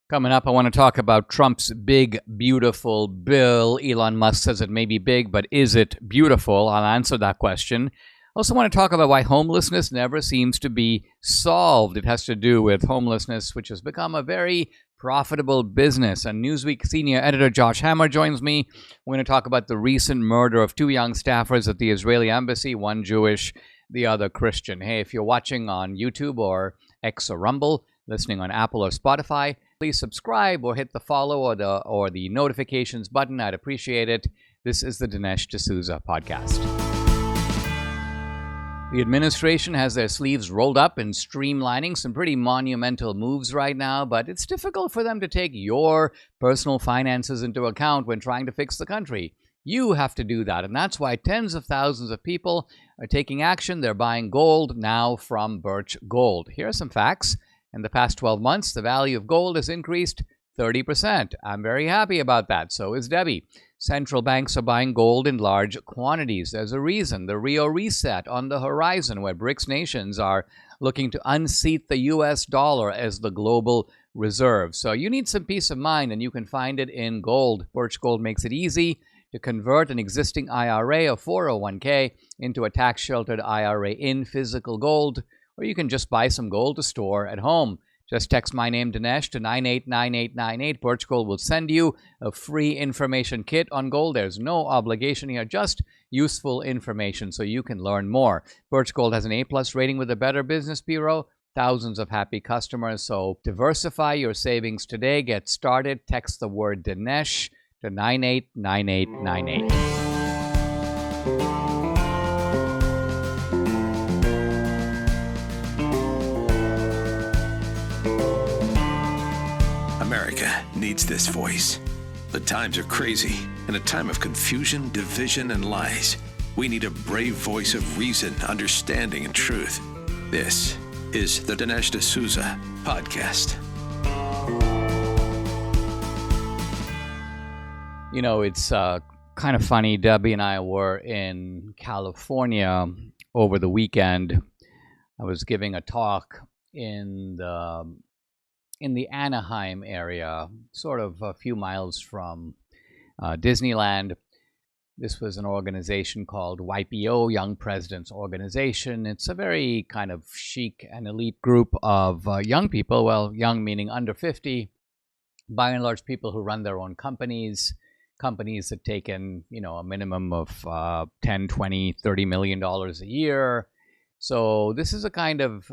Coming up, I want to talk about Trump's big, beautiful bill. Elon Musk says it may be big, but is it beautiful? I'll answer that question. I also want to talk about why homelessness never seems to be solved. It has to do with homelessness, which has become a very profitable business. And Newsweek senior editor Josh Hammer joins me. We're going to talk about the recent murder of two young staffers at the Israeli embassy, one Jewish, the other Christian. Hey, if you're watching on YouTube or X or Rumble, listening on Apple or Spotify, please subscribe or hit the follow or the notifications button. I'd appreciate it. This is the Dinesh D'Souza podcast. The administration has their sleeves rolled up in streamlining some pretty monumental moves right now, but it's difficult for them to take your personal finances into account when trying to fix the country. You have to do that, and that's why tens of thousands of people are taking action. They're buying gold now from Birch Gold. Here are some facts. In the past 12 months, the value of gold has increased 30%. I'm very happy about that. So is Debbie. Central banks are buying gold in large quantities. There's a reason. The Rio reset on the horizon, where BRICS nations are looking to unseat the U.S. dollar as the global reserve. So you need some peace of mind, and you can find it in gold. Birch Gold makes it easy to convert an existing IRA or 401k into a tax-sheltered IRA in physical gold, or you can just buy some gold to store at home. Just text my name, Dinesh, to 989898. Birch Gold will send you a free information kit on gold. There's no obligation here, just useful information so you can learn more. Birch Gold has an A-plus rating with the Better Business Bureau. Thousands of happy customers. So diversify your savings today. Get started. Text the word Dinesh to 989898. America needs this voice. The times are crazy. In a time of confusion, division, and lies, we need a brave voice of reason, understanding, and truth. This is the Dinesh D'Souza podcast. You know, it's kind of funny. Debbie and I were in California over the weekend. I was giving a talk in the Anaheim area, sort of a few miles from Disneyland. This was an organization called YPO, Young Presidents Organization. It's a very kind of chic and elite group of young people, well, young meaning under 50, by and large people who run their own companies that take in, a minimum of 10, 20, $30 million a year. So this is a kind of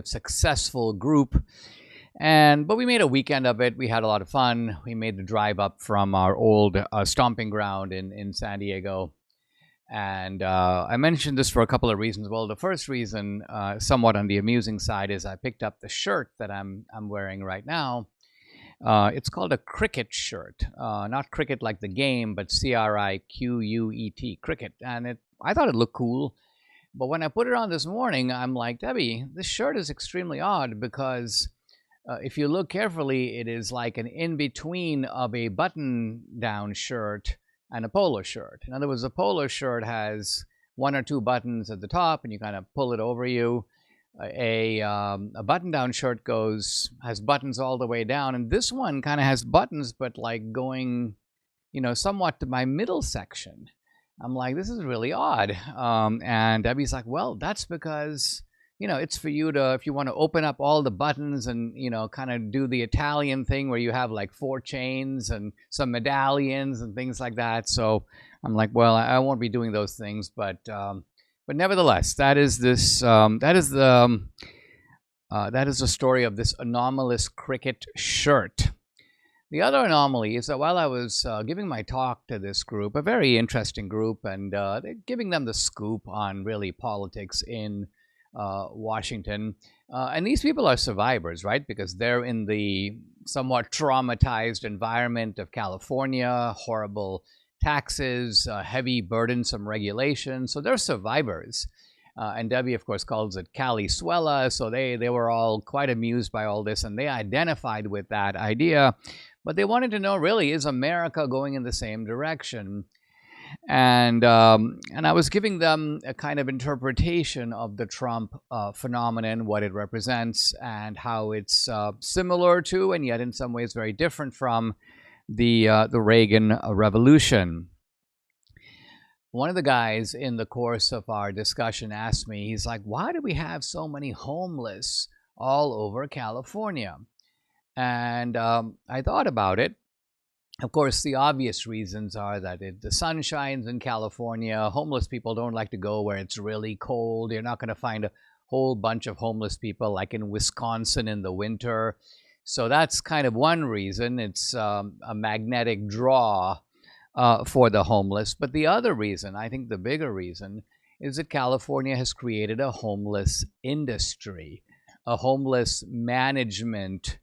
successful group, but we made a weekend of it. We had a lot of fun. We made the drive up from our old stomping ground in San Diego, and I mentioned this for a couple of reasons. Well, the first reason, somewhat on the amusing side, is I picked up the shirt that I'm wearing right now. It's called a cricket shirt, not cricket like the game, but CRIQUET, cricket, and I thought it looked cool. But when I put it on this morning, I'm like, Debbie, this shirt is extremely odd because if you look carefully, it is like an in-between of a button-down shirt and a polo shirt. In other words, a polo shirt has one or two buttons at the top, and you kind of pull it over you. A button-down shirt has buttons all the way down, and this one kind of has buttons, but like going, somewhat to my middle section. I'm like, this is really odd. And Debbie's like, well, that's because, it's for you to, if you want to open up all the buttons and, kind of do the Italian thing where you have like 4 chains and some medallions and things like that. So I'm like, well, I won't be doing those things. But nevertheless, that is the story of this anomalous cricket shirt. The other anomaly is that while I was giving my talk to this group, a very interesting group, and giving them the scoop on really politics in Washington, and these people are survivors, right? Because they're in the somewhat traumatized environment of California, horrible taxes, heavy, burdensome regulations. So they're survivors. And Debbie, of course, calls it Cali Suela. So they were all quite amused by all this, and they identified with that idea. But they wanted to know, really, is America going in the same direction? And I was giving them a kind of interpretation of the Trump phenomenon, what it represents, and how it's similar to, and yet in some ways very different from, the Reagan Revolution. One of the guys in the course of our discussion asked me, he's like, "Why do we have so many homeless all over California?" And I thought about it. Of course, the obvious reasons are that the sun shines in California. Homeless people don't like to go where it's really cold. You're not going to find a whole bunch of homeless people like in Wisconsin in the winter. So that's kind of one reason. It's a magnetic draw for the homeless. But the other reason, I think the bigger reason, is that California has created a homeless industry, a homeless management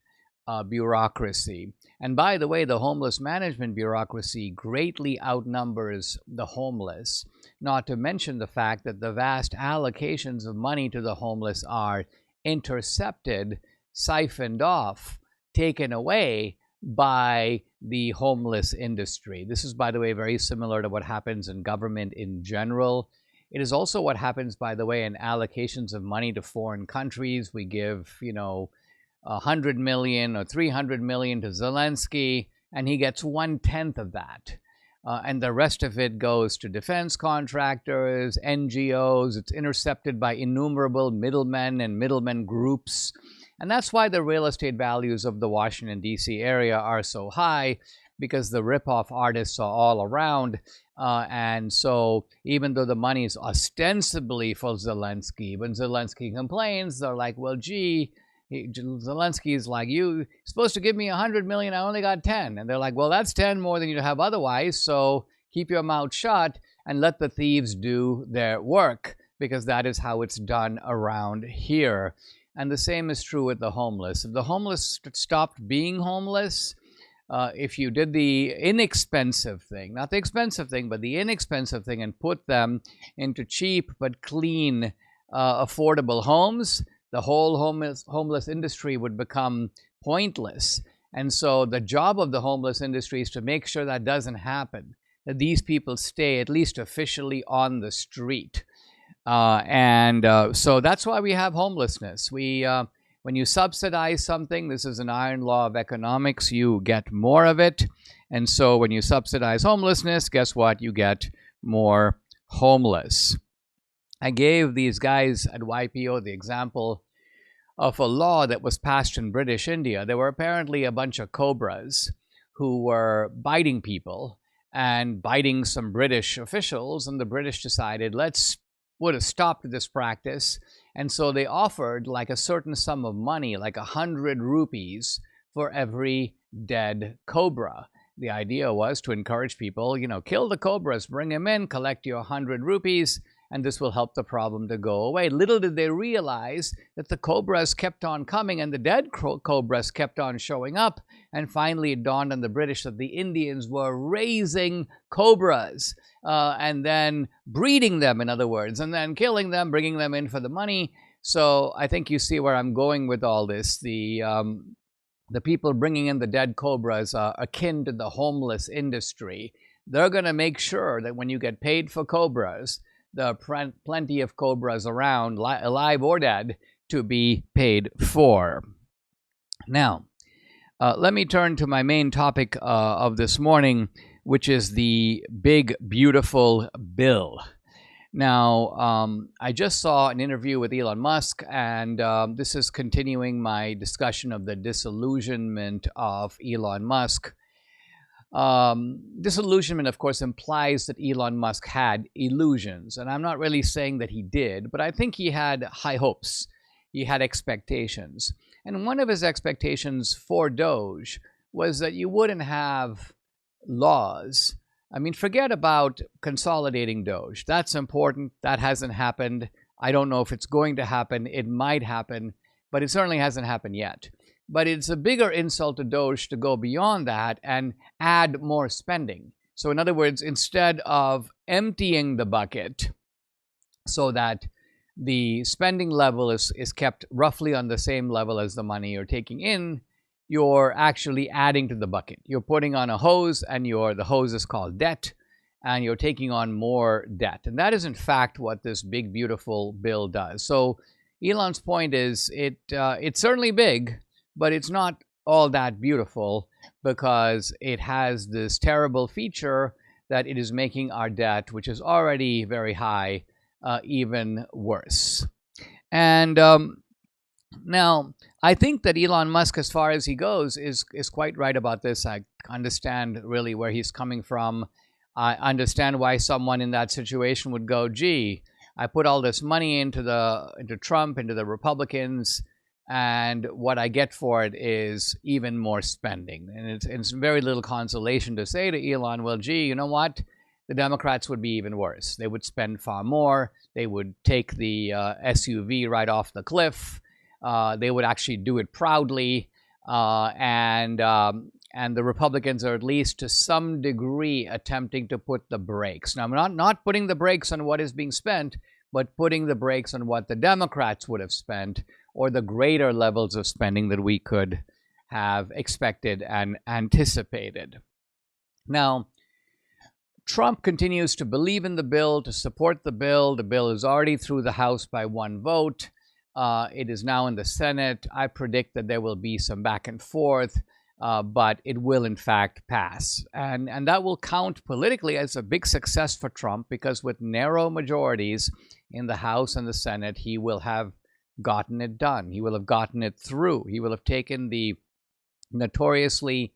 bureaucracy. And by the way, the homeless management bureaucracy greatly outnumbers the homeless, not to mention the fact that the vast allocations of money to the homeless are intercepted, siphoned off, taken away by the homeless industry. This is, by the way, very similar to what happens in government in general. It is also what happens, by the way, in allocations of money to foreign countries. We give, 100 million or 300 million to Zelensky, and he gets 1/10 of that. And the rest of it goes to defense contractors, NGOs. It's intercepted by innumerable middlemen and middlemen groups. And that's why the real estate values of the Washington, D.C. area are so high, because the rip-off artists are all around. And so even though the money is ostensibly for Zelensky, when Zelensky complains, they're like, well, gee, Zelensky's like, you're supposed to give me 100 million, I only got 10. And they're like, well, that's 10 more than you'd have otherwise, so keep your mouth shut and let the thieves do their work, because that is how it's done around here. And the same is true with the homeless. If the homeless stopped being homeless, if you did the inexpensive thing, not the expensive thing, but the inexpensive thing, and put them into cheap but clean, affordable homes, the whole homeless industry would become pointless. And so the job of the homeless industry is to make sure that doesn't happen, that these people stay at least officially on the street. So that's why we have homelessness. When you subsidize something, this is an iron law of economics, you get more of it. And so when you subsidize homelessness, guess what? You get more homeless. I gave these guys at YPO the example of a law that was passed in British India. There were apparently a bunch of cobras who were biting people and biting some British officials, and the British decided, let's put a stop to this practice. And so they offered like a certain sum of money, like 100 rupees for every dead cobra. The idea was to encourage people, kill the cobras, bring them in, collect your 100 rupees, and this will help the problem to go away. Little did they realize that the cobras kept on coming and the dead cobras kept on showing up. And finally it dawned on the British that the Indians were raising cobras and then breeding them, in other words, and then killing them, bringing them in for the money. So I think you see where I'm going with all this. The people bringing in the dead cobras are akin to the homeless industry. They're going to make sure that when you get paid for cobras, there are plenty of cobras around, alive or dead, to be paid for. Now, let me turn to my main topic of this morning, which is the big, beautiful bill. Now, I just saw an interview with Elon Musk, and this is continuing my discussion of the disillusionment of Elon Musk. Disillusionment, of course, implies that Elon Musk had illusions, and I'm not really saying that he did, but I think he had high hopes. He had expectations. And one of his expectations for Doge was that you wouldn't have laws. I mean, forget about consolidating Doge. That's important. That hasn't happened. I don't know if it's going to happen. It might happen, but it certainly hasn't happened yet. But it's a bigger insult to Doge to go beyond that and add more spending. So in other words, instead of emptying the bucket so that the spending level is kept roughly on the same level as the money you're taking in, you're actually adding to the bucket. You're putting on a hose, and the hose is called debt. and you're taking on more debt. And that is, in fact, what this big, beautiful bill does. So Elon's point is it's certainly big, but it's not all that beautiful because it has this terrible feature that it is making our debt, which is already very high, even worse. And now, I think that Elon Musk, as far as he goes, is quite right about this. I understand really where he's coming from. I understand why someone in that situation would go, gee, I put all this money into Trump, into the Republicans, and what I get for it is even more spending. And it's very little consolation to say to Elon, well, gee, you know what? The Democrats would be even worse. They would spend far more. They would take the SUV right off the cliff. They would actually do it proudly. And the Republicans are at least to some degree attempting to put the brakes. Now, I'm not putting the brakes on what is being spent, but putting the brakes on what the Democrats would have spent, or the greater levels of spending that we could have expected and anticipated. Now, Trump continues to believe in the bill, to support the bill. The bill is already through the House by one vote. It is now in the Senate. I predict that there will be some back and forth, but it will in fact pass. And that will count politically as a big success for Trump, because with narrow majorities in the House and the Senate, he will have gotten it done. He will have gotten it through. He will have taken the notoriously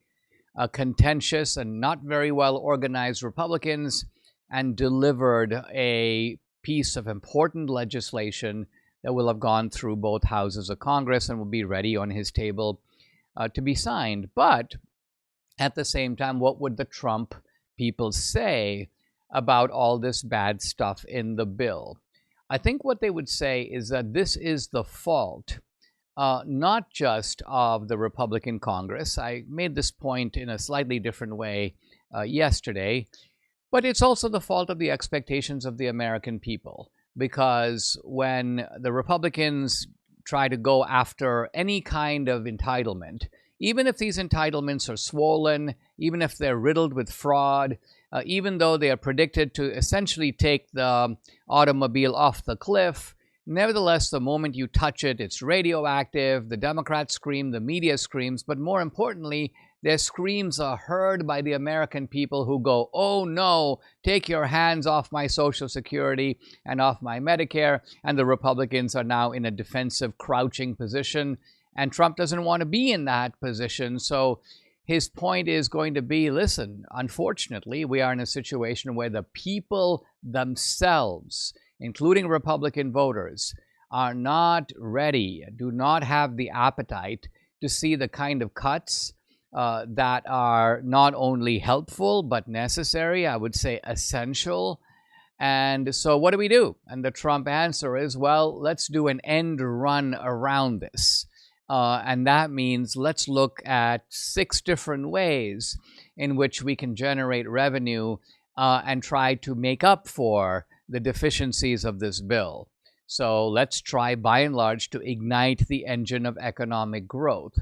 contentious and not very well organized Republicans and delivered a piece of important legislation that will have gone through both houses of Congress and will be ready on his table to be signed. But at the same time, what would the Trump people say about all this bad stuff in the bill? I think what they would say is that this is the fault, not just of the Republican Congress. I made this point in a slightly different way yesterday, but it's also the fault of the expectations of the American people. Because when the Republicans try to go after any kind of entitlement, even if these entitlements are swollen, even if they're riddled with fraud, even though they are predicted to essentially take the automobile off the cliff, nevertheless, the moment you touch it, it's radioactive. The Democrats scream, the media screams, but more importantly, their screams are heard by the American people who go, oh no, take your hands off my Social Security and off my Medicare. And the Republicans are now in a defensive, crouching position. And Trump doesn't want to be in that position. So his point is going to be, listen, unfortunately, we are in a situation where the people themselves, including Republican voters, are not ready, do not have the appetite to see the kind of cuts that are not only helpful, but necessary, I would say essential. And so what do? And the Trump answer is, well, let's do an end run around this. And that means let's look at 6 different ways in which we can generate revenue and try to make up for the deficiencies of this bill. So let's try, by and large, to ignite the engine of economic growth.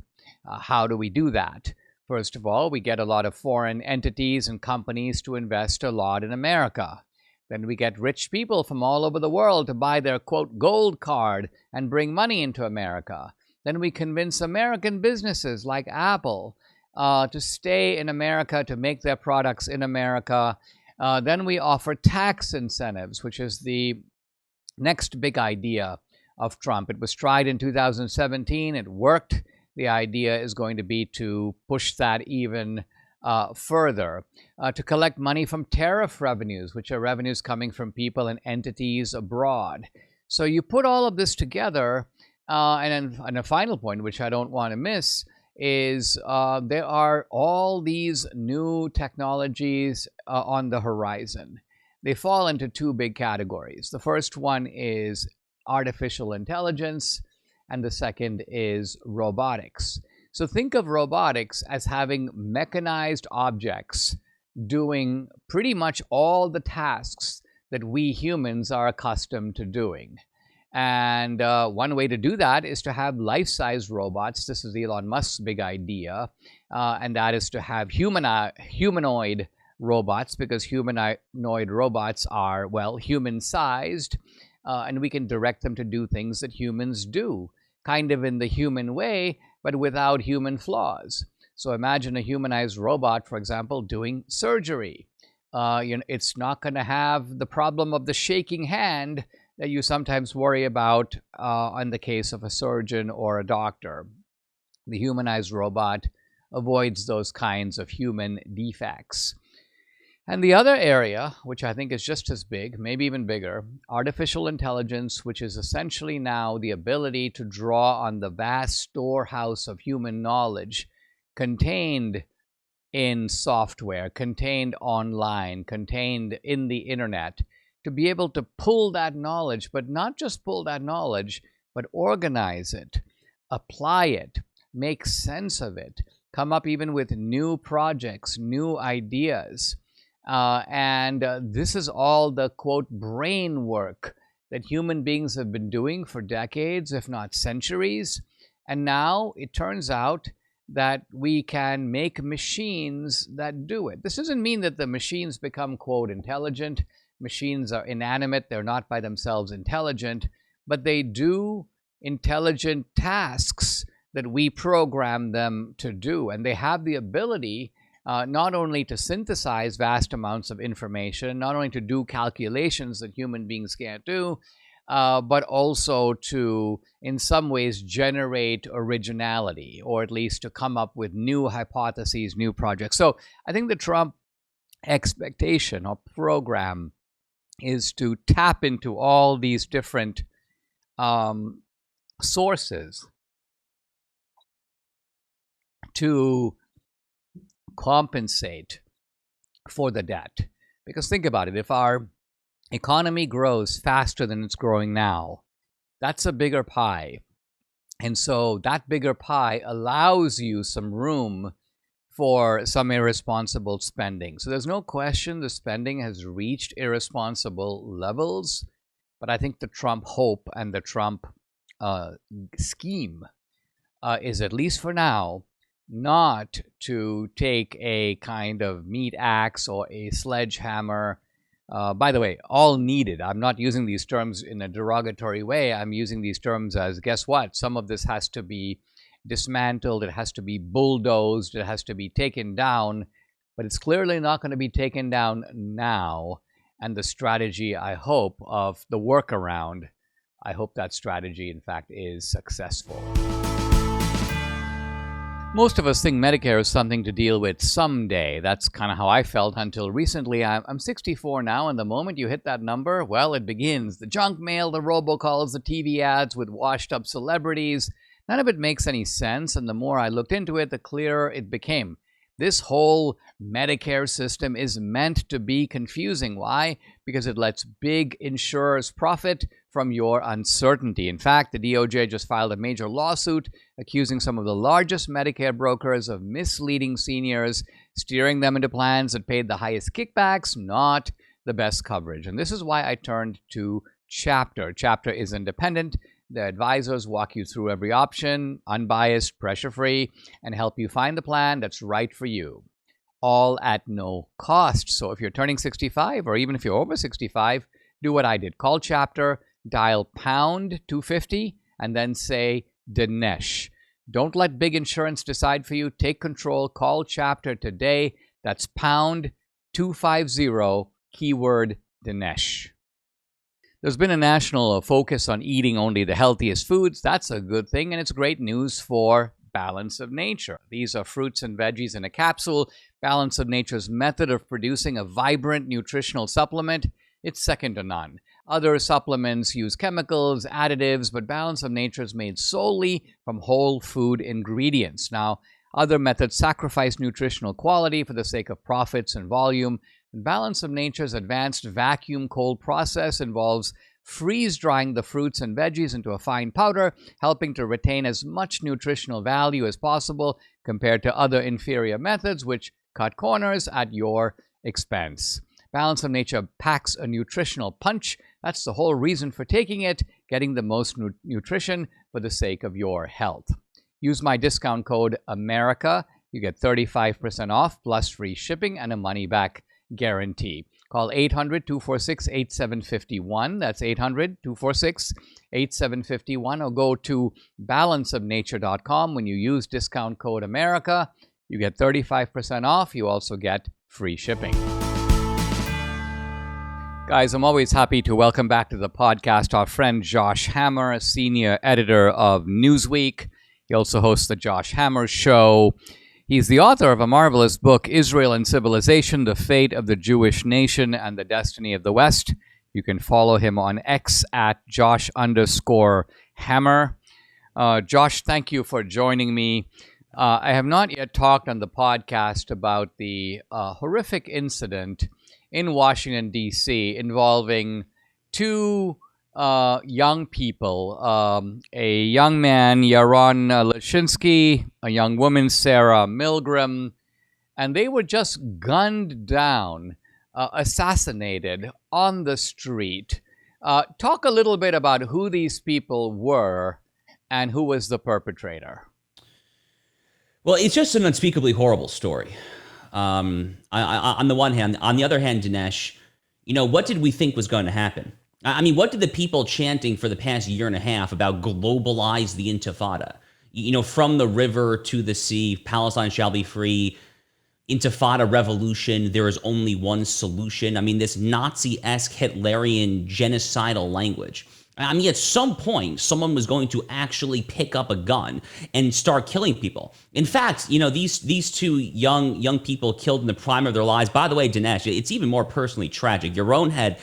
How do we do that? First of all, we get a lot of foreign entities and companies to invest a lot in America. Then we get rich people from all over the world to buy their, quote, gold card and bring money into America. Then we convince American businesses like Apple to stay in America, to make their products in America. Then we offer tax incentives, which is the next big idea of Trump. It was tried in 2017. It worked. The idea is going to be to push that even further, to collect money from tariff revenues, which are revenues coming from people and entities abroad. So you put all of this together, and a final point, which I don't want to miss, is there are all these new technologies on the horizon. They fall into 2 big categories. The first one is artificial intelligence, and the second is robotics. So think of robotics as having mechanized objects doing pretty much all the tasks that we humans are accustomed to doing. And one way to do that is to have life-size robots. This is Elon Musk's big idea, and that is to have humanoid robots because humanoid robots are, well, human-sized, and we can direct them to do things that humans do, kind of in the human way, but without human flaws. So imagine a humanized robot, for example, doing surgery. It's not going to have the problem of the shaking hand that you sometimes worry about in the case of a surgeon or a doctor. The humanized robot avoids those kinds of human defects. And the other area, which I think is just as big, maybe even bigger, artificial intelligence, which is essentially now the ability to draw on the vast storehouse of human knowledge contained in software, contained online, contained in the internet, to be able to pull that knowledge, but not just pull that knowledge, but organize it, apply it, make sense of it, come up even with new projects, new ideas. And this is all the, quote, brain work that human beings have been doing for decades, if not centuries. And now it turns out that we can make machines that do it. This doesn't mean that the machines become, quote, intelligent. Machines are inanimate. They're not by themselves intelligent, but they do intelligent tasks that we program them to do. And they have the ability not only to synthesize vast amounts of information, not only to do calculations that human beings can't do, but also to, in some ways, generate originality, or at least to come up with new hypotheses, new projects. So I think the Trump expectation or program is to tap into all these different sources to compensate for the debt. Because think about it, if our economy grows faster than it's growing now, that's a bigger pie. And so that bigger pie allows you some room for some irresponsible spending. So there's no question the spending has reached irresponsible levels, but I think the Trump hope and the Trump scheme is, at least for now, not to take a kind of meat axe or a sledgehammer. By the way, all needed. I'm not using these terms in a derogatory way. I'm using these terms as, guess what? Some of this has to be dismantled. It has to be bulldozed. It has to be taken down. But it's clearly not going to be taken down now. And the strategy, I hope, of the workaround, I hope that strategy, in fact, is successful. Most of us think Medicare is something to deal with someday. That's kind of how I felt until recently. I'm 64 now, and the moment you hit that number, well, it begins. The junk mail, the robocalls, the TV ads with washed-up celebrities. None of it makes any sense, and the more I looked into it, the clearer it became. This whole Medicare system is meant to be confusing. Why? Because it lets big insurers profit from your uncertainty. In fact, the DOJ just filed a major lawsuit accusing some of the largest Medicare brokers of misleading seniors, steering them into plans that paid the highest kickbacks, not the best coverage. And this is why I turned to Chapter. Chapter is independent. The advisors walk you through every option, unbiased, pressure-free, and help you find the plan that's right for you, all at no cost. So if you're turning 65, or even if you're over 65, do what I did. Call Chapter, dial pound 250, and then say Dinesh. Don't let big insurance decide for you. Take control. Call Chapter today. That's pound 250, keyword Dinesh. There's been a national focus on eating only the healthiest foods. That's a good thing, and it's great news for Balance of Nature. These are fruits and veggies in a capsule. Balance of Nature's method of producing a vibrant nutritional supplement, it's second to none. Other supplements use chemicals, additives, but Balance of Nature is made solely from whole food ingredients. Now, other methods sacrifice nutritional quality for the sake of profits and volume. Balance of Nature's advanced vacuum cold process involves freeze-drying the fruits and veggies into a fine powder, helping to retain as much nutritional value as possible compared to other inferior methods, which cut corners at your expense. Balance of Nature packs a nutritional punch. That's the whole reason for taking it, getting the most nutrition for the sake of your health. Use my discount code AMERICA. You get 35% off plus free shipping and a money-back guarantee. Call 800-246-8751. That's 800-246-8751. Or go to balanceofnature.com. When you use discount code America, you get 35% off. You also get free shipping. Guys, I'm always happy to welcome back to the podcast our friend Josh Hammer, a senior editor of Newsweek. He also hosts the Josh Hammer Show. He's the author of a marvelous book, Israel and Civilization, The Fate of the Jewish Nation and the Destiny of the West. You can follow him on X at Josh_Hammer. Josh, thank you for joining me. I have not yet talked on the podcast about the horrific incident in Washington, D.C. involving two young people, a young man, Yaron Lashinsky, a young woman, Sarah Milgram, and they were just gunned down, assassinated on the street. Talk a little bit about who these people were and who was the perpetrator. Well, it's just an unspeakably horrible story. On the one hand. On the other hand, Dinesh, what did we think was going to happen? I mean, what did the people chanting for the past year and a half about globalize the Intifada? From the river to the sea, Palestine shall be free, Intifada revolution, there is only one solution. I mean, this Nazi-esque Hitlerian genocidal language. I mean, at some point, someone was going to actually pick up a gun and start killing people. In fact, these two young people killed in the prime of their lives. By the way, Dinesh, it's even more personally tragic. Yaron had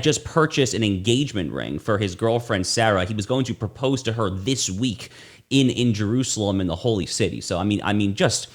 just purchased an engagement ring for his girlfriend, Sarah. He was going to propose to her this week in Jerusalem, in the Holy City. So, I mean, just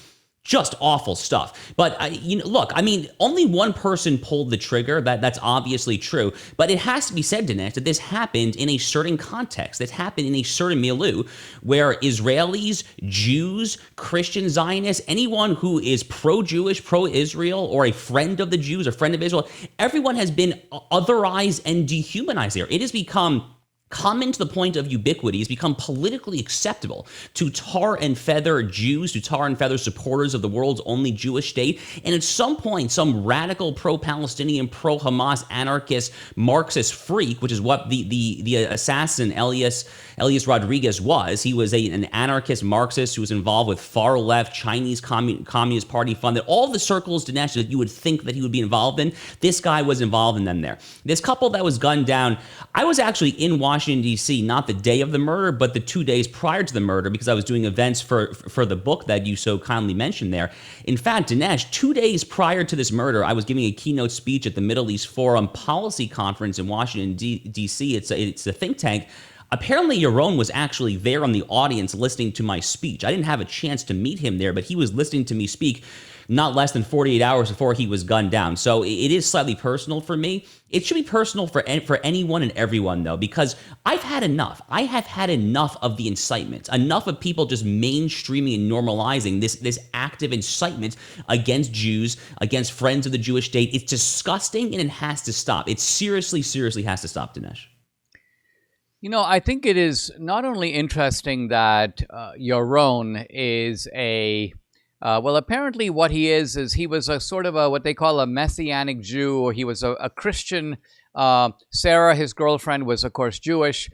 awful stuff. But look, only one person pulled the trigger. That's obviously true. But it has to be said, Dinesh, that this happened in a certain context. This happened in a certain milieu where Israelis, Jews, Christian Zionists, anyone who is pro-Jewish, pro-Israel, or a friend of the Jews, a friend of Israel, everyone has been otherized and dehumanized there. It has become common to the point of ubiquity. It's become politically acceptable to tar and feather Jews, to tar and feather supporters of the world's only Jewish state. And at some point, some radical pro-Palestinian, pro-Hamas, anarchist, Marxist freak, which is what the assassin Elias Rodriguez was. He was an anarchist Marxist who was involved with far-left Chinese Communist Party funded. All the circles, Dinesh, that you would think that he would be involved in, this guy was involved in them there. This couple that was gunned down, I was actually in Washington, D.C., not the day of the murder, but the 2 days prior to the murder, because I was doing events for the book that you so kindly mentioned there. In fact, Dinesh, 2 days prior to this murder, I was giving a keynote speech at the Middle East Forum Policy Conference in Washington, D.C. It's a think tank. Apparently, Yaron was actually there in the audience listening to my speech. I didn't have a chance to meet him there, but he was listening to me speak not less than 48 hours before he was gunned down. So it is slightly personal for me. It should be personal for anyone and everyone, though, because I've had enough. I have had enough of the incitement, enough of people just mainstreaming and normalizing this active incitement against Jews, against friends of the Jewish state. It's disgusting, and it has to stop. It seriously has to stop, Dinesh. I think it is not only interesting that Yaron is apparently what he is he was a sort of what they call a Messianic Jew, or he was a Christian. Sarah, his girlfriend, was, of course, Jewish.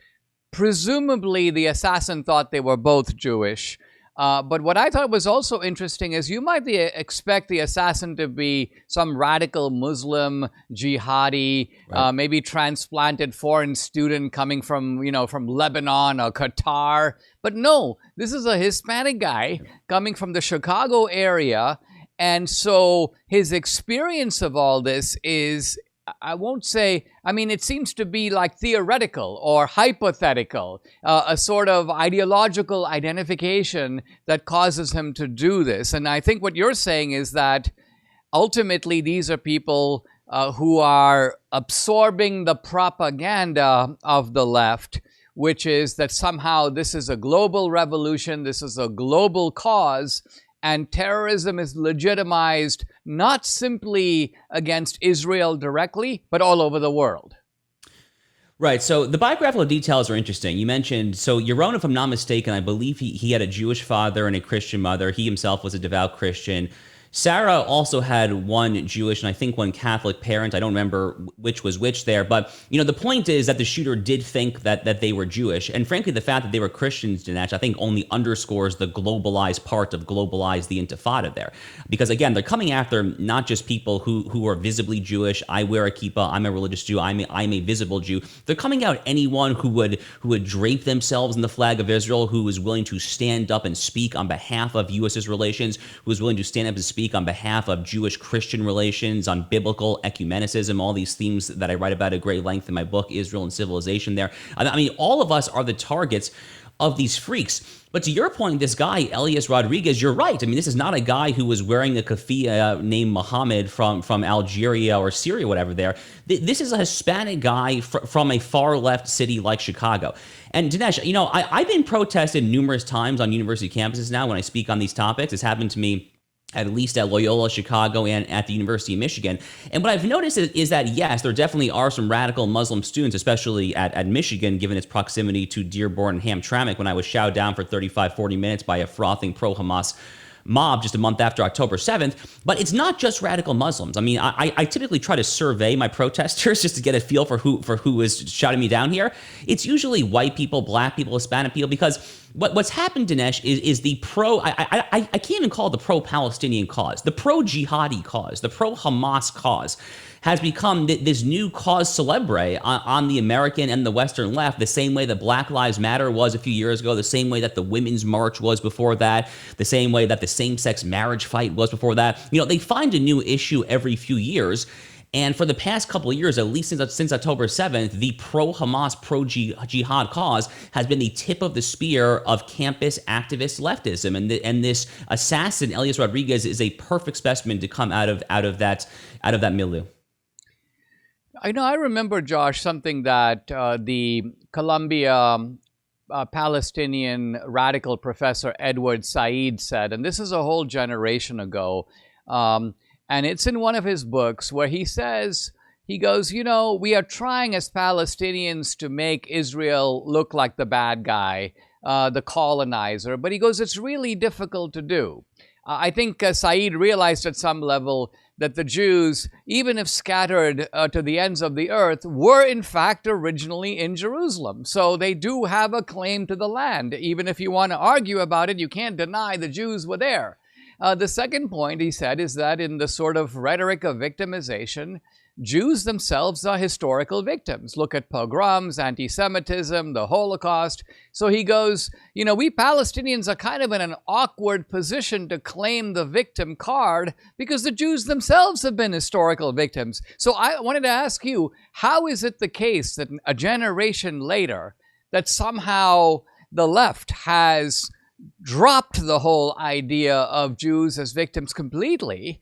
Presumably, the assassin thought they were both Jewish. But what I thought was also interesting is you might expect the assassin to be some radical Muslim jihadi, right, maybe transplanted foreign student coming from Lebanon or Qatar. But no, this is a Hispanic guy coming from the Chicago area. And so his experience of all this is, it seems to be like theoretical or hypothetical, a sort of ideological identification that causes him to do this. And I think what you're saying is that ultimately these are people who are absorbing the propaganda of the left, which is that somehow this is a global revolution, this is a global cause, and terrorism is legitimized not simply against Israel directly, but all over the world. Right. So the biographical details are interesting. You mentioned, Yaron, if I'm not mistaken, I believe he had a Jewish father and a Christian mother. He himself was a devout Christian. Sarah also had one Jewish and I think one Catholic parent. I don't remember which was which there. But, the point is that the shooter did think that they were Jewish. And frankly, the fact that they were Christians, Dinesh, I think only underscores the globalized part of globalize the Intifada there. Because, again, they're coming after not just people who are visibly Jewish. I wear a kippah. I'm a religious Jew. I'm a visible Jew. They're coming out anyone who would drape themselves in the flag of Israel, who is willing to stand up and speak on behalf of U.S. relations, who is willing to stand up and speak on behalf of Jewish-Christian relations, on biblical ecumenicism, all these themes that I write about at great length in my book, Israel and Civilization there. I mean, all of us are the targets of these freaks. But to your point, this guy, Elias Rodriguez, you're right. I mean, this is not a guy who was wearing a keffiyeh named Muhammad from Algeria or Syria, whatever there. This is a Hispanic guy from a far-left city like Chicago. And Dinesh, I've been protested numerous times on university campuses now when I speak on these topics. It's happened to me at least at Loyola Chicago and at the University of Michigan. And what I've noticed is that, yes, there definitely are some radical Muslim students, especially at Michigan, given its proximity to Dearborn and Hamtramck, when I was shouted down for 35, 40 minutes by a frothing pro-Hamas mob just a month after October 7th. But it's not just radical Muslims. I mean, I typically try to survey my protesters just to get a feel for who is shouting me down here. It's usually white people, black people, Hispanic people, because what's happened, Dinesh, is the I can't even call it the pro-Palestinian cause, the pro-jihadi cause, the pro-Hamas cause has become this new cause celebre on the American and the Western left, the same way that Black Lives Matter was a few years ago, the same way that the Women's March was before that, the same way that the same-sex marriage fight was before that. They find a new issue every few years. And for the past couple of years, at least since October 7th, the pro-Hamas, pro-jihad cause has been the tip of the spear of campus activist leftism. And this assassin, Elias Rodriguez, is a perfect specimen to come out of that milieu. I remember, Josh, something that the Columbia Palestinian radical professor Edward Said said, and this is a whole generation ago. And it's in one of his books where he goes, we are trying as Palestinians to make Israel look like the bad guy, the colonizer. But he goes, it's really difficult to do. I think Said realized at some level that the Jews, even if scattered to the ends of the earth, were in fact originally in Jerusalem. So they do have a claim to the land. Even if you want to argue about it, you can't deny the Jews were there. The second point, he said, is that in the sort of rhetoric of victimization, Jews themselves are historical victims. Look at pogroms, antisemitism, the Holocaust. So he goes, we Palestinians are kind of in an awkward position to claim the victim card because the Jews themselves have been historical victims. So I wanted to ask you, how is it the case that a generation later that somehow the left has dropped the whole idea of Jews as victims completely,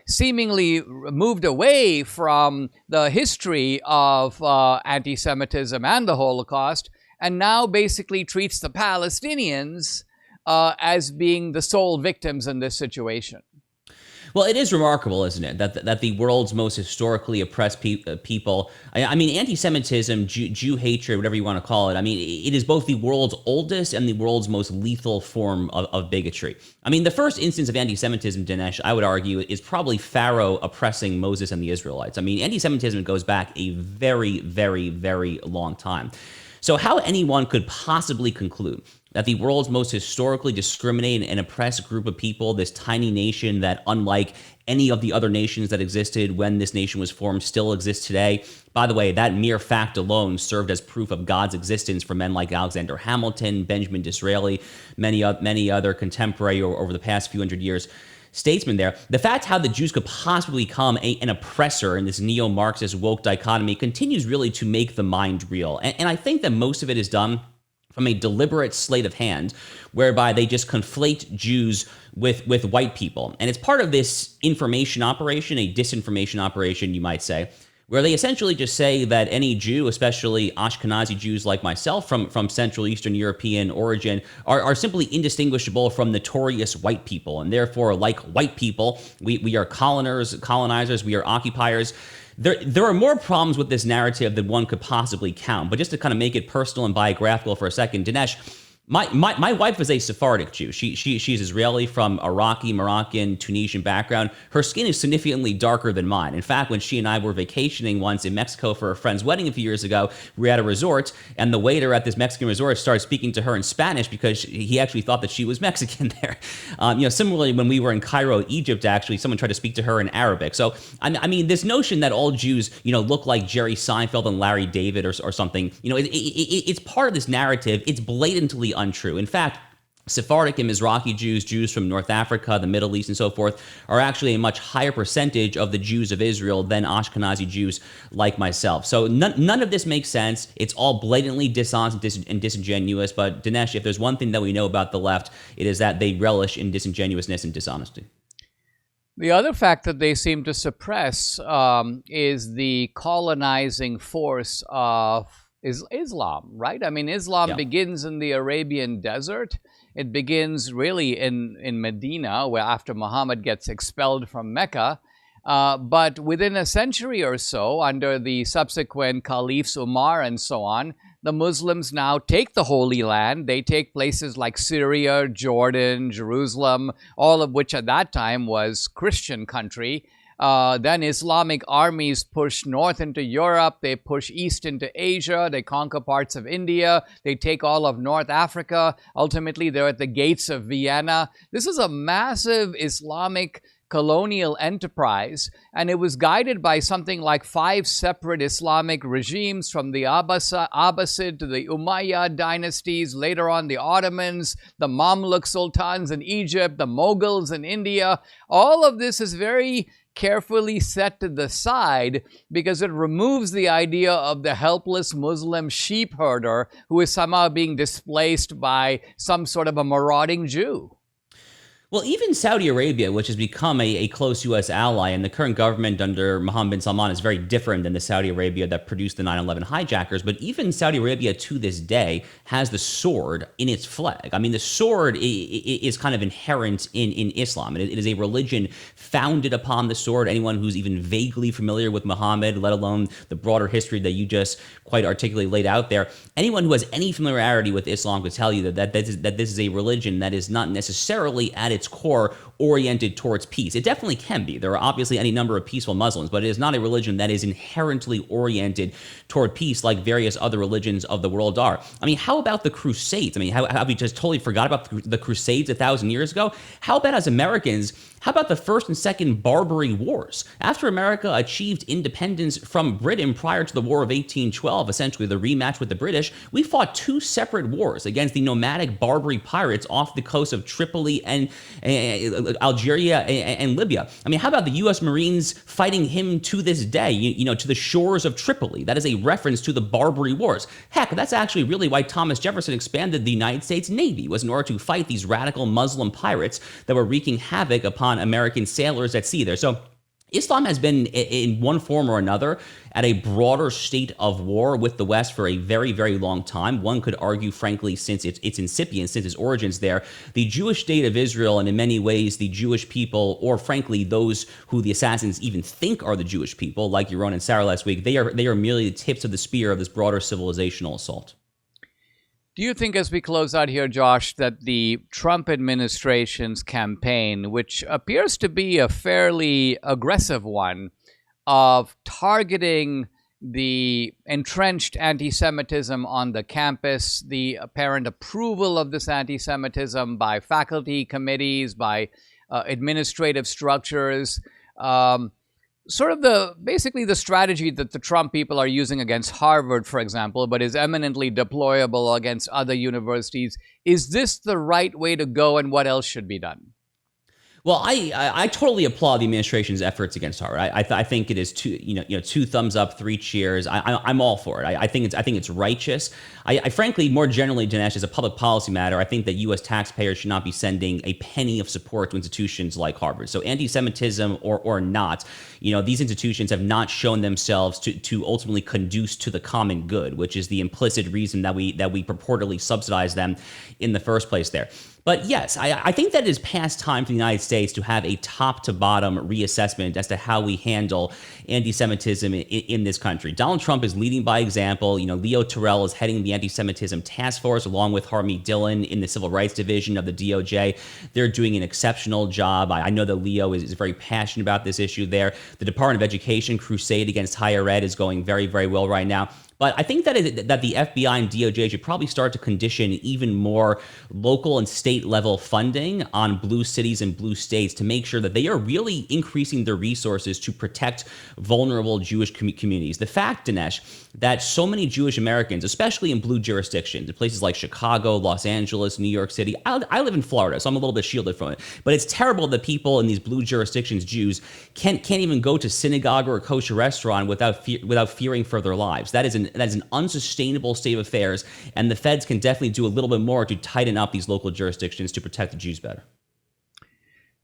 seemingly moved away from the history of anti-Semitism and the Holocaust, and now basically treats the Palestinians as being the sole victims in this situation? Well, it is remarkable, isn't it, that the world's most historically oppressed people, I mean, anti-Semitism, Jew hatred, whatever you want to call it, I mean, it is both the world's oldest and the world's most lethal form of bigotry. I mean, the first instance of anti-Semitism, Dinesh, I would argue, is probably Pharaoh oppressing Moses and the Israelites. I mean, anti-Semitism goes back a very, very, very long time. So how anyone could possibly conclude that the world's most historically discriminated and oppressed group of people, this tiny nation that, unlike any of the other nations that existed when this nation was formed, still exists today. By the way, that mere fact alone served as proof of God's existence for men like Alexander Hamilton, Benjamin Disraeli, many other contemporary or over the past few hundred years statesmen there. The fact how the Jews could possibly become an oppressor in this neo-Marxist woke dichotomy continues really to make the mind reel. And I think that most of it is done from a deliberate sleight of hand, whereby they just conflate Jews with white people. And it's part of this information operation, a disinformation operation, you might say, where they essentially just say that any Jew, especially Ashkenazi Jews like myself from Central Eastern European origin, are simply indistinguishable from notorious white people. And therefore, like white people, we are colonizers, we are occupiers. There are more problems with this narrative than one could possibly count. But just to kind of make it personal and biographical for a second, Dinesh, My wife is a Sephardic Jew. She's Israeli from Iraqi, Moroccan, Tunisian background. Her skin is significantly darker than mine. In fact, when she and I were vacationing once in Mexico for a friend's wedding a few years ago, we were at a resort, and the waiter at this Mexican resort started speaking to her in Spanish because he actually thought that she was Mexican there. Similarly, when we were in Cairo, Egypt, actually, someone tried to speak to her in Arabic. So, I mean, this notion that all Jews, look like Jerry Seinfeld and Larry David or something, it's part of this narrative. It's blatantly untrue. In fact, Sephardic and Mizrahi Jews from North Africa, the Middle East, and so forth, are actually a much higher percentage of the Jews of Israel than Ashkenazi Jews like myself. So none of this makes sense. It's all blatantly dishonest and disingenuous. But Dinesh, if there's one thing that we know about the left, it is that they relish in disingenuousness and dishonesty. The other fact that they seem to suppress is the colonizing force of Islam, right? I mean, Islam begins in the Arabian desert. It begins really in Medina, where after Muhammad gets expelled from Mecca. But within a century or so, under the subsequent caliphs Umar and so on, the Muslims now take the Holy Land. They take places like Syria, Jordan, Jerusalem, all of which at that time was Christian country. Then Islamic armies push north into Europe, they push east into Asia, they conquer parts of India, they take all of North Africa. Ultimately, they're at the gates of Vienna. This is a massive Islamic colonial enterprise, and it was guided by something like 5 separate Islamic regimes, from the Abbasid to the Umayyad dynasties, later on the Ottomans, the Mamluk sultans in Egypt, the Mughals in India. All of this is very carefully set to the side because it removes the idea of the helpless Muslim sheep herder who is somehow being displaced by some sort of a marauding Jew. Well, even Saudi Arabia, which has become a close U.S. ally, and the current government under Mohammed bin Salman is very different than the Saudi Arabia that produced the 9/11 hijackers, but even Saudi Arabia to this day has the sword in its flag. I mean, the sword is kind of inherent in Islam. It is a religion founded upon the sword. Anyone who's even vaguely familiar with Muhammad, let alone the broader history that you just quite articulately laid out there, anyone who has any familiarity with Islam could tell you that this is a religion that is not necessarily at its core oriented towards peace. It definitely can be. There are obviously any number of peaceful Muslims, but it is not a religion that is inherently oriented toward peace like various other religions of the world are. I mean, how about the Crusades? I mean, how we just totally forgot about the Crusades 1,000 years ago? How about as Americans, how about the First and Second Barbary Wars? After America achieved independence from Britain prior to the War of 1812, essentially the rematch with the British, we fought 2 separate wars against the nomadic Barbary pirates off the coast of Tripoli and Algeria and Libya. I mean, how about the U.S. Marines fighting him to this day, to the shores of Tripoli? That is a reference to the Barbary Wars. Heck, that's actually really why Thomas Jefferson expanded the United States Navy, was in order to fight these radical Muslim pirates that were wreaking havoc upon American sailors at sea there. So Islam has been, in one form or another, at a broader state of war with the West for a very, very long time. One could argue, frankly, since its incipient, since its origins there, the Jewish state of Israel, and in many ways the Jewish people, or frankly those who the assassins even think are the Jewish people, like Yaron and Sarah last week, they are merely the tips of the spear of this broader civilizational assault. Do you think, as we close out here, Josh, that the Trump administration's campaign, which appears to be a fairly aggressive one, of targeting the entrenched anti-Semitism on the campus, the apparent approval of this anti-Semitism by faculty committees, by administrative structures, sort of basically the strategy that the Trump people are using against Harvard, for example, but is eminently deployable against other universities. Is this the right way to go, and what else should be done? Well, I totally applaud the administration's efforts against Harvard. I think it is 2 thumbs up, 3 cheers. I'm all for it. I think it's righteous. I frankly, more generally, Dinesh, as a public policy matter, I think that U.S. taxpayers should not be sending a penny of support to institutions like Harvard. So anti-Semitism or not, these institutions have not shown themselves to ultimately conduce to the common good, which is the implicit reason that we purportedly subsidize them in the first place there. But yes, I think that it is past time for the United States to have a top-to-bottom reassessment as to how we handle anti-Semitism in this country. Donald Trump is leading by example. Leo Terrell is heading the anti-Semitism task force along with Harmeet Dillon in the Civil Rights Division of the DOJ. They're doing an exceptional job. I know that Leo is very passionate about this issue there. The Department of Education crusade against higher ed is going very, very well right now. But I think that the FBI and DOJ should probably start to condition even more local and state level funding on blue cities and blue states to make sure that they are really increasing their resources to protect vulnerable Jewish communities. The fact, Dinesh, that so many Jewish Americans, especially in blue jurisdictions, in places like Chicago, Los Angeles, New York City, I live in Florida, so I'm a little bit shielded from it. But it's terrible that people in these blue jurisdictions, Jews, can't even go to synagogue or a kosher restaurant without fearing for their lives. That is an unsustainable state of affairs, and the feds can definitely do a little bit more to tighten up these local jurisdictions to protect the Jews better.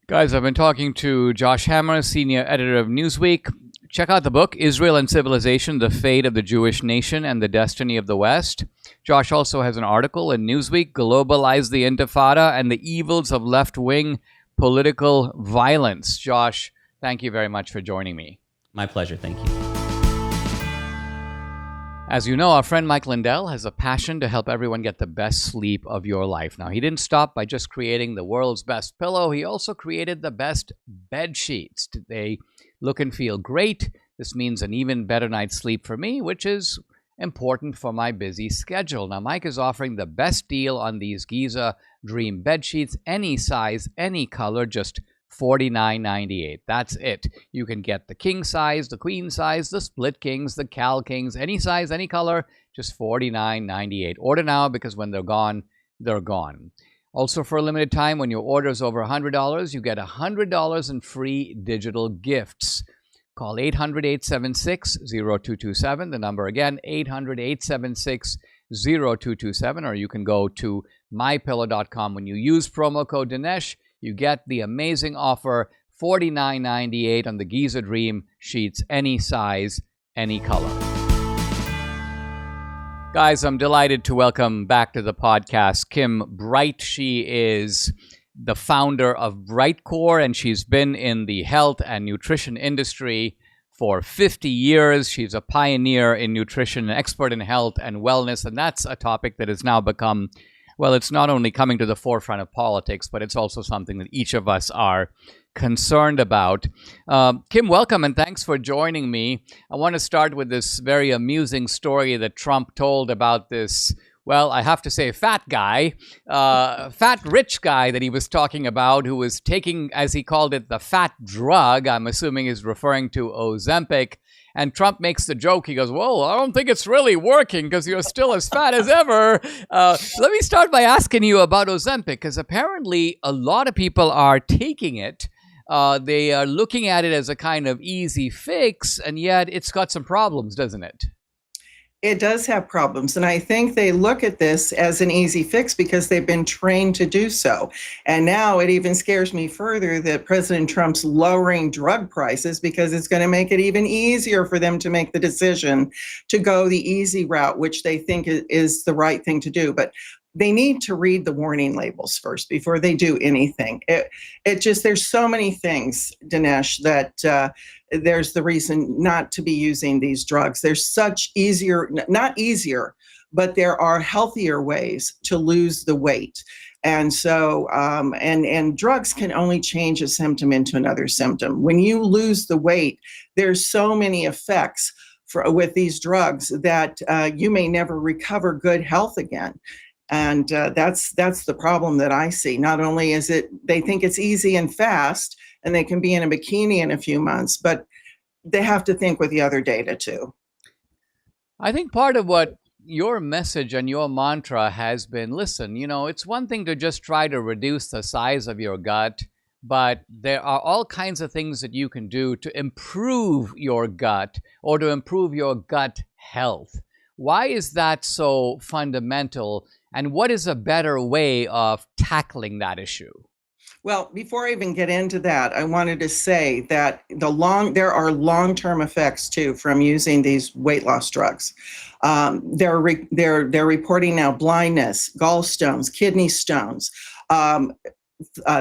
Guys, I've been talking to Josh Hammer, senior editor of Newsweek. Check out the book, Israel and Civilization, The Fate of the Jewish Nation and the Destiny of the West. Josh also has an article in Newsweek, Globalize the Intifada and the Evils of Left-Wing Political Violence. Josh, thank you very much for joining me. My pleasure. Thank you. As you know, our friend Mike Lindell has a passion to help everyone get the best sleep of your life. Now, he didn't stop by just creating the world's best pillow. He also created the best bed sheets. They look and feel great. This means an even better night's sleep for me, which is important for my busy schedule. Now, Mike is offering the best deal on these Giza Dream bed sheets, any size, any color, just $49.98. That's it. You can get the king size, the queen size, the split kings, the cal kings, any size, any color, just $49.98. Order now because when they're gone, they're gone. Also, for a limited time, when your order is over $100, you get $100 in free digital gifts. Call 800-876-0227. The number again, 800-876-0227, or you can go to mypillow.com. When you use promo code Dinesh, you get the amazing offer, $49.98 on the Giza Dream sheets, any size, any color. Guys, I'm delighted to welcome back to the podcast Kim Bright. She is the founder of Brightcore, and she's been in the health and nutrition industry for 50 years. She's a pioneer in nutrition, an expert in health and wellness, and that's a topic that has now become, well, it's not only coming to the forefront of politics, but it's also something that each of us are concerned about. Kim, welcome, and thanks for joining me. I want to start with this very amusing story that Trump told about this, well, I have to say fat guy, fat rich guy that he was talking about, who was taking, as he called it, the fat drug. I'm assuming he's referring to Ozempic. And Trump makes the joke. He goes, well, I don't think it's really working because you're still as fat as ever. Let me start by asking you about Ozempic, because apparently a lot of people are taking it. They are looking at it as a kind of easy fix, and yet it's got some problems, doesn't it? It does have problems. And I think they look at this as an easy fix because they've been trained to do so. And now it even scares me further that President Trump's lowering drug prices because it's going to make it even easier for them to make the decision to go the easy route, which they think is the right thing to do. But they need to read the warning labels first before they do anything. There's so many things, Dinesh, that there's the reason not to be using these drugs. There's not easier, but there are healthier ways to lose the weight. And so, and drugs can only change a symptom into another symptom. When you lose the weight, there's so many effects with these drugs that you may never recover good health again. And that's the problem that I see. Not only is they think it's easy and fast, and they can be in a bikini in a few months, but they have to think with the other data too. I think part of what your message and your mantra has been, listen, it's one thing to just try to reduce the size of your gut, but there are all kinds of things that you can do to improve your gut or to improve your gut health. Why is that so fundamental? And what is a better way of tackling that issue? Well, before I even get into that, I wanted to say that there are long-term effects too from using these weight loss drugs. They're reporting now blindness, gallstones, kidney stones,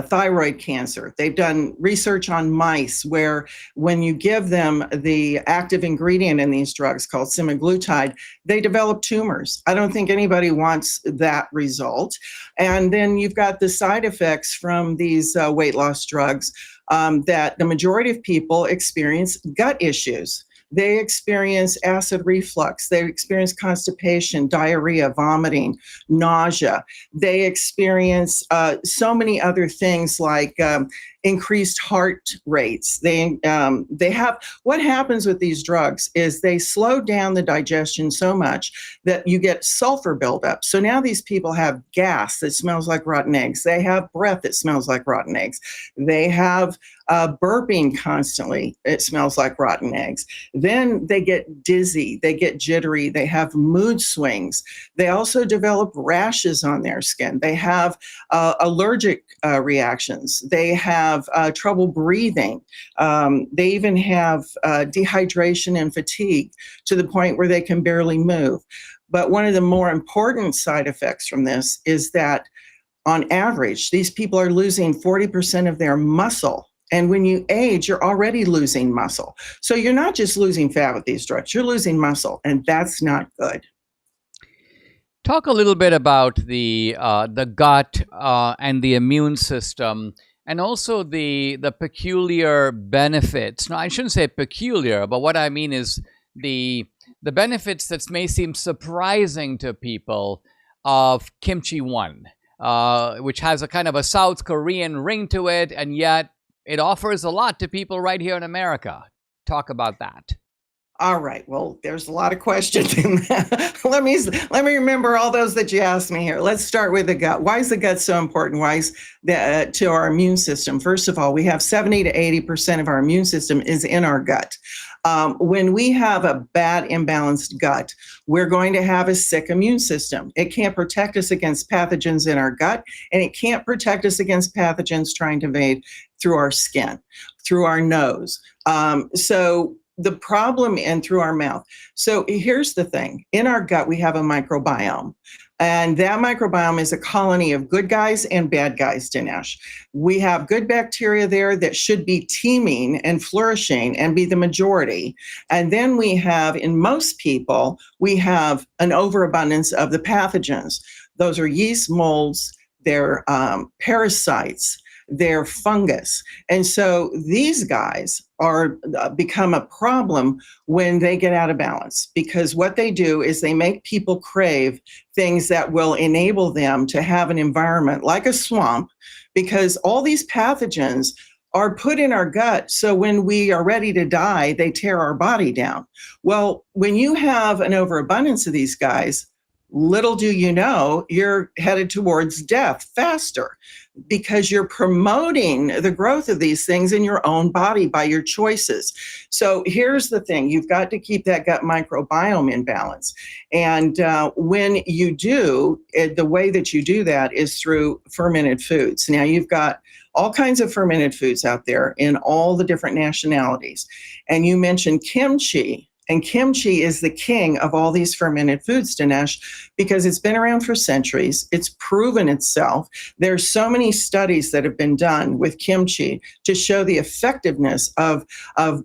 thyroid cancer. They've done research on mice where when you give them the active ingredient in these drugs called semaglutide, they develop tumors. I don't think anybody wants that result. And then you've got the side effects from these weight loss drugs that the majority of people experience gut issues. They experience acid reflux. They experience constipation, diarrhea, vomiting, nausea. They experience so many other things like increased heart rates. They have, what happens with these drugs is they slow down the digestion so much that you get sulfur buildup. So now these people have gas that smells like rotten eggs. They have breath that smells like rotten eggs. They have burping constantly. It smells like rotten eggs. Then they get dizzy, they get jittery, they have mood swings. They also develop rashes on their skin. They have allergic reactions. They have trouble breathing. They even have dehydration and fatigue to the point where they can barely move. But one of the more important side effects from this is that on average, these people are losing 40% of their muscle. And when you age, you're already losing muscle. So you're not just losing fat with these drugs, you're losing muscle, and that's not good. Talk a little bit about the gut and the immune system, and also the peculiar benefits. No, I shouldn't say peculiar, but what I mean is the benefits that may seem surprising to people of Kimchi One, which has a kind of a South Korean ring to it, and yet it offers a lot to people right here in America. Talk about that. All right. Well, there's a lot of questions in that. Let me remember all those that you asked me here. Let's start with the gut. Why is the gut so important? Why is that to our immune system? First of all, we have 70 to 80% of our immune system is in our gut. When we have a bad, imbalanced gut, we're going to have a sick immune system. It can't protect us against pathogens in our gut, and it can't protect us against pathogens trying to invade through our skin, through our nose. So the problem, and through our mouth. So here's the thing. In our gut, we have a microbiome. And that microbiome is a colony of good guys and bad guys, Dinesh. We have good bacteria there that should be teeming and flourishing and be the majority. And then we have, in most people, we have an overabundance of the pathogens. Those are yeast, molds, they're parasites, they're fungus. And so these guys are become a problem when they get out of balance, because what they do is they make people crave things that will enable them to have an environment like a swamp, because all these pathogens are put in our gut. So when we are ready to die, they tear our body down. Well, when you have an overabundance of these guys, little do you know, you're headed towards death faster, because you're promoting the growth of these things in your own body by your choices. So here's the thing. You've got to keep that gut microbiome in balance. And when you do, the way that you do that is through fermented foods. Now, you've got all kinds of fermented foods out there in all the different nationalities. And you mentioned kimchi. And kimchi is the king of all these fermented foods, Dinesh, because it's been around for centuries. It's proven itself. There's so many studies that have been done with kimchi to show the effectiveness of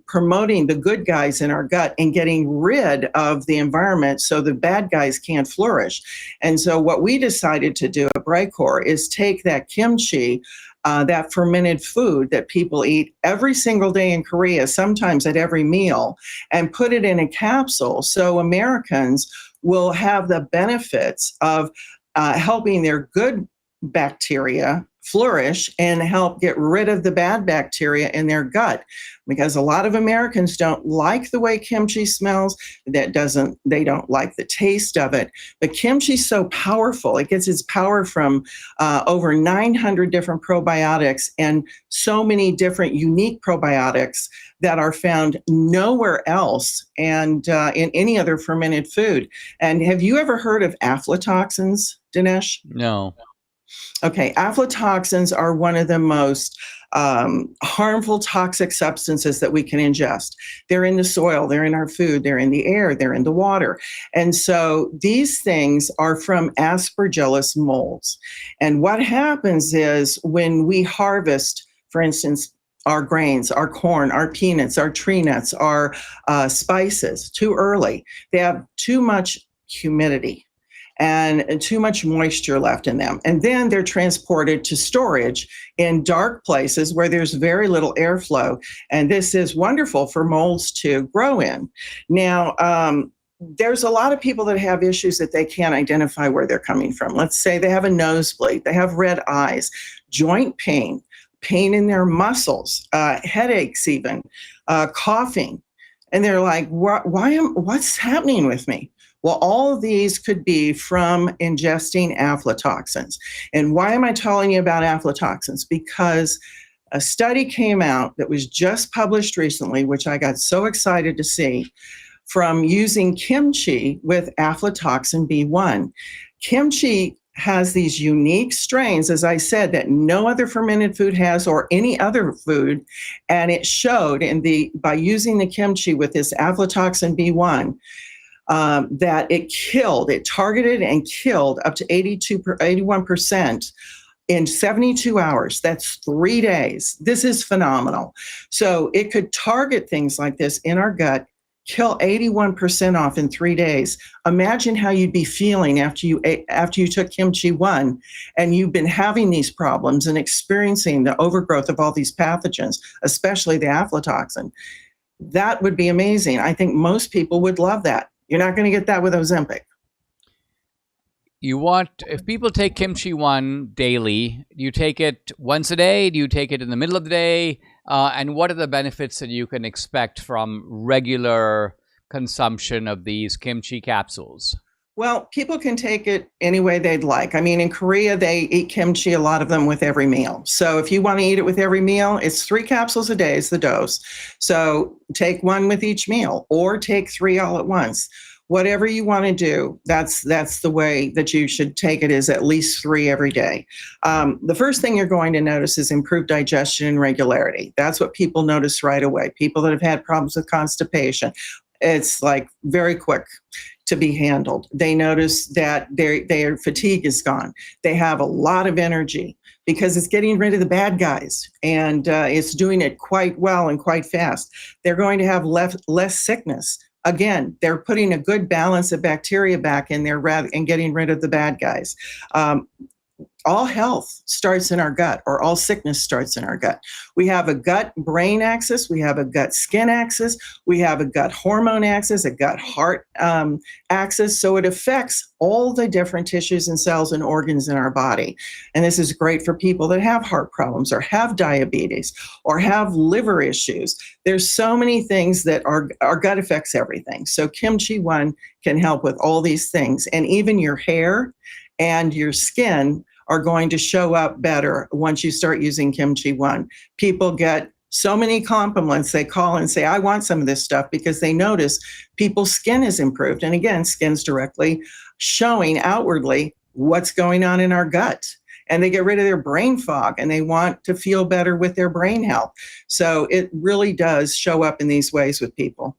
promoting the good guys in our gut and getting rid of the environment so the bad guys can't flourish. And so what we decided to do at Brightcore is take that kimchi, that fermented food that people eat every single day in Korea, sometimes at every meal, and put it in a capsule so Americans will have the benefits of helping their good bacteria flourish and help get rid of the bad bacteria in their gut. Because a lot of Americans don't like the way kimchi smells. They don't like the taste of it. But kimchi's so powerful. It gets its power from over 900 different probiotics and so many different unique probiotics that are found nowhere else and in any other fermented food. And have you ever heard of aflatoxins, Dinesh? No. Okay, aflatoxins are one of the most harmful toxic substances that we can ingest. They're in the soil, they're in our food, they're in the air, they're in the water. And so these things are from Aspergillus molds. And what happens is when we harvest, for instance, our grains, our corn, our peanuts, our tree nuts, our spices too early, they have too much humidity and too much moisture left in them. And then they're transported to storage in dark places where there's very little airflow. And this is wonderful for molds to grow in. Now, there's a lot of people that have issues that they can't identify where they're coming from. Let's say they have a nosebleed, they have red eyes, joint pain, pain in their muscles, headaches even, coughing. And they're like, what's happening with me? Well, all of these could be from ingesting aflatoxins. And why am I telling you about aflatoxins? Because a study came out that was just published recently, which I got so excited to see, from using kimchi with aflatoxin B1. Kimchi has these unique strains, as I said, that no other fermented food has or any other food. And it showed by using the kimchi with this aflatoxin B1, that it targeted and killed up to 81% in 72 hours. That's 3 days. This is phenomenal. So it could target things like this in our gut, kill 81% off in 3 days. Imagine how you'd be feeling after you took kimchi 1 and you've been having these problems and experiencing the overgrowth of all these pathogens, especially the aflatoxin. That would be amazing. I think most people would love that. You're not going to get that with Ozempic. If people take kimchi 1 daily, do you take it once a day? Do you take it in the middle of the day? And what are the benefits that you can expect from regular consumption of these kimchi capsules? Well, people can take it any way they'd like. I mean, in Korea, they eat kimchi, a lot of them with every meal. So if you want to eat it with every meal, it's 3 capsules a day is the dose. So take 1 with each meal or take 3 all at once. Whatever you want to do, that's the way that you should take it, is at least 3 every day. The first thing you're going to notice is improved digestion and regularity. That's what people notice right away. People that have had problems with constipation, it's like very quick to be handled. They notice that their fatigue is gone. They have a lot of energy because it's getting rid of the bad guys, and it's doing it quite well and quite fast. They're going to have less sickness. Again, they're putting a good balance of bacteria back in there and getting rid of the bad guys. All health starts in our gut, or all sickness starts in our gut. We have a gut-brain axis. We have a gut-skin axis. We have a gut-hormone axis, a gut-heart axis. So it affects all the different tissues and cells and organs in our body. And this is great for people that have heart problems or have diabetes or have liver issues. There's so many things that our gut affects everything. So kimchi 1 can help with all these things. And even your hair and your skin are going to show up better once you start using kimchi 1. People get so many compliments. They call and say, I want some of this stuff, because they notice people's skin is improved. And again, skin's directly showing outwardly what's going on in our gut. And they get rid of their brain fog, and they want to feel better with their brain health. So it really does show up in these ways with people.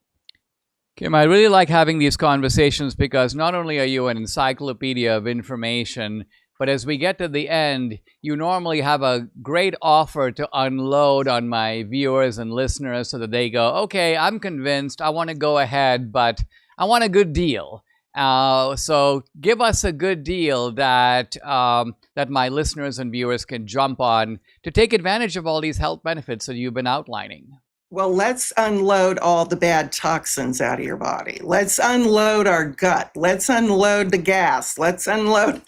Kim, I really like having these conversations because not only are you an encyclopedia of information, but as we get to the end, you normally have a great offer to unload on my viewers and listeners so that they go, okay, I'm convinced, I want to go ahead, but I want a good deal. So give us a good deal that my listeners and viewers can jump on to take advantage of all these health benefits that you've been outlining. Well, let's unload all the bad toxins out of your body. Let's unload our gut. Let's unload the gas. Let's unload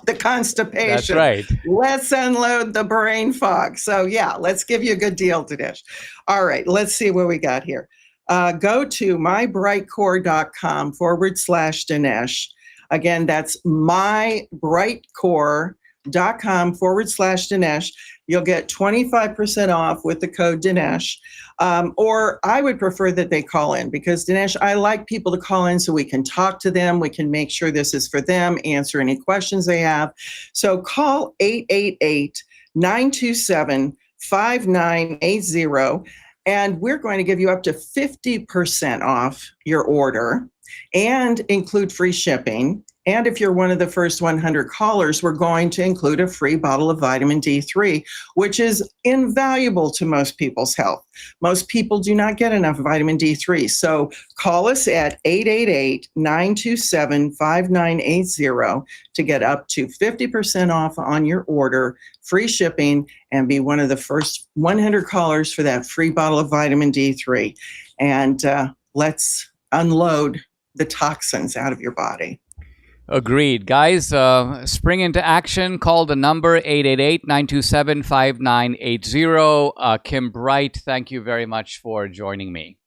the constipation. That's right. Let's unload the brain fog. So yeah, let's give you a good deal, Dinesh. All right, let's see what we got here. Go to mybrightcore.com/Dinesh. Again, that's mybrightcore.com Dinesh. You'll get 25% off with the code Dinesh. Or I would prefer that they call in, because Dinesh, I like people to call in so we can talk to them. We can make sure this is for them, answer any questions they have. So call 888-927-5980. And we're going to give you up to 50% off your order and include free shipping. And if you're one of the first 100 callers, we're going to include a free bottle of vitamin D3, which is invaluable to most people's health. Most people do not get enough vitamin D3. So call us at 888-927-5980 to get up to 50% off on your order, free shipping, and be one of the first 100 callers for that free bottle of vitamin D3. And let's unload the toxins out of your body. Agreed. Guys, spring into action. Call the number 888-927-5980. Kim Bright, thank you very much for joining me.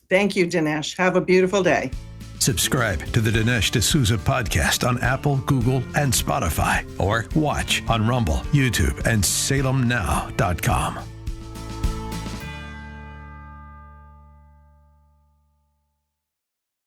Thank you, Dinesh. Have a beautiful day. Subscribe to the Dinesh D'Souza podcast on Apple, Google, and Spotify, or watch on Rumble, YouTube, and salemnow.com.